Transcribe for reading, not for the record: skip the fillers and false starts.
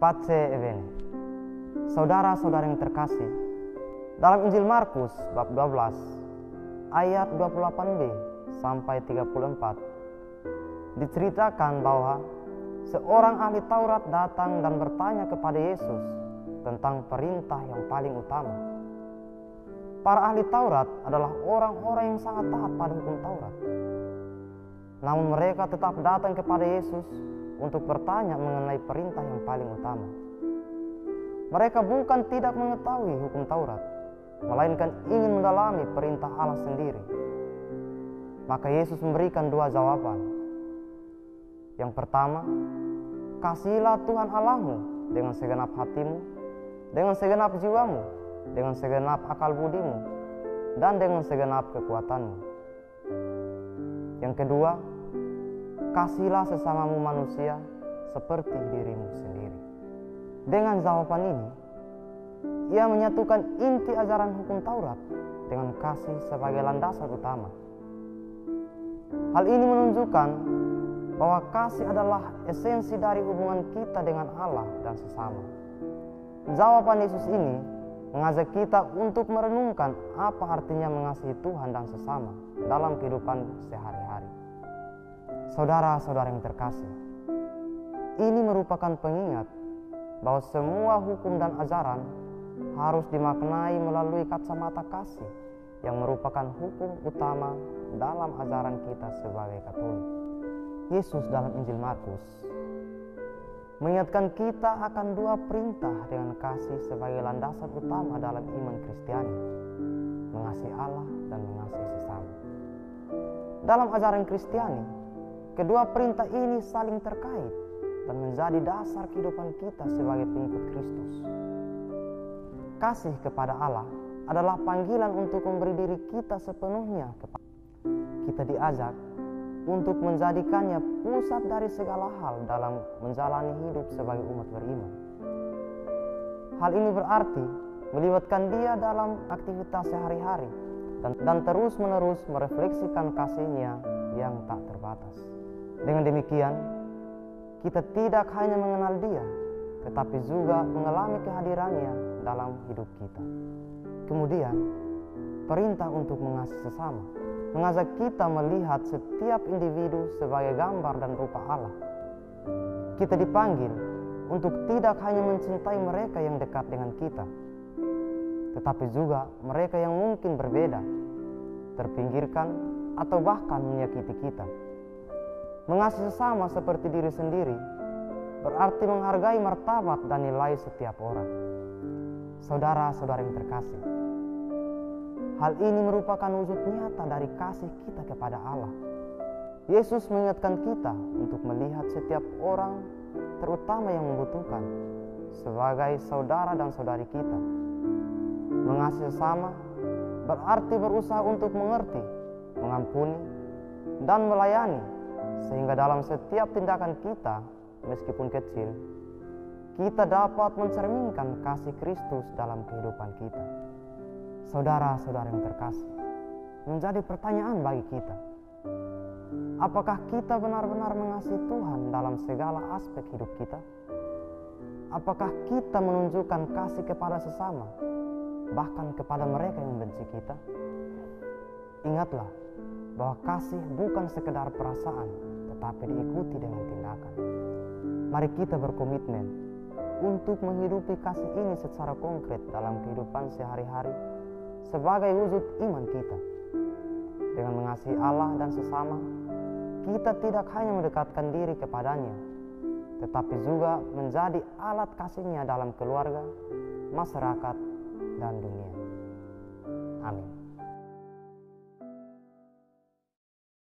Pace Evene. Saudara-saudara yang terkasih, dalam Injil Markus bab 12 ayat 28b sampai 34 diceritakan bahwa seorang ahli Taurat datang dan bertanya kepada Yesus tentang perintah yang paling utama. Para ahli Taurat adalah orang-orang yang sangat taat pada hukum Taurat. Namun mereka tetap datang kepada Yesus untuk bertanya mengenai perintah yang paling utama. Mereka bukan tidak mengetahui hukum Taurat, melainkan ingin mendalami perintah Allah sendiri. Maka Yesus memberikan dua jawaban. Yang pertama, kasihilah Tuhan Allahmu dengan segenap hatimu, dengan segenap jiwamu, dengan segenap akal budimu, dan dengan segenap kekuatanmu. Yang kedua, kasihilah sesamamu manusia seperti dirimu sendiri. Dengan jawaban ini, ia menyatukan inti ajaran hukum Taurat dengan kasih sebagai landasan utama. Hal ini menunjukkan bahwa kasih adalah esensi dari hubungan kita dengan Allah dan sesama. Jawaban Yesus ini mengajak kita untuk merenungkan apa artinya mengasihi Tuhan dan sesama dalam kehidupan sehari-hari. Saudara-saudara yang terkasih, ini merupakan pengingat bahwa semua hukum dan ajaran harus dimaknai melalui kacamata kasih yang merupakan hukum utama dalam ajaran kita sebagai Katolik. Yesus dalam Injil Markus mengingatkan kita akan dua perintah dengan kasih sebagai landasan utama dalam iman Kristiani, mengasihi Allah dan mengasihi sesama. Dalam ajaran Kristiani, kedua perintah ini saling terkait dan menjadi dasar kehidupan kita sebagai pengikut Kristus. Kasih kepada Allah adalah panggilan untuk memberi diri kita sepenuhnya kepada. Kita diajak untuk menjadikannya pusat dari segala hal dalam menjalani hidup sebagai umat beriman. Hal ini berarti melibatkan Dia dalam aktivitas sehari-hari dan terus-menerus merefleksikan kasih-Nya yang tak terbatas. Dengan demikian, kita tidak hanya mengenal Dia, tetapi juga mengalami kehadirannya dalam hidup kita. Kemudian, perintah untuk mengasihi sesama mengajak kita melihat setiap individu sebagai gambar dan rupa Allah. Kita dipanggil untuk tidak hanya mencintai mereka yang dekat dengan kita, tetapi juga mereka yang mungkin berbeda, terpinggirkan, atau bahkan menyakiti kita. Mengasihi sesama seperti diri sendiri berarti menghargai martabat dan nilai setiap orang. Saudara-saudara yang terkasih, hal ini merupakan wujud nyata dari kasih kita kepada Allah. Yesus mengingatkan kita untuk melihat setiap orang, terutama yang membutuhkan, sebagai saudara dan saudari kita. Mengasihi sesama berarti berusaha untuk mengerti, mengampuni, dan melayani, sehingga dalam setiap tindakan kita, meskipun kecil, kita dapat mencerminkan kasih Kristus dalam kehidupan kita. Saudara-saudara yang terkasih, menjadi pertanyaan bagi kita, apakah kita benar-benar mengasihi Tuhan dalam segala aspek hidup kita? Apakah kita menunjukkan kasih kepada sesama, bahkan kepada mereka yang membenci kita? Ingatlah bahwa kasih bukan sekedar perasaan, tetapi diikuti dengan tindakan. Mari kita berkomitmen untuk menghidupi kasih ini secara konkret dalam kehidupan sehari-hari sebagai wujud iman kita. Dengan mengasihi Allah dan sesama, kita tidak hanya mendekatkan diri kepadanya, tetapi juga menjadi alat kasih-Nya dalam keluarga, masyarakat, dan dunia. Amin.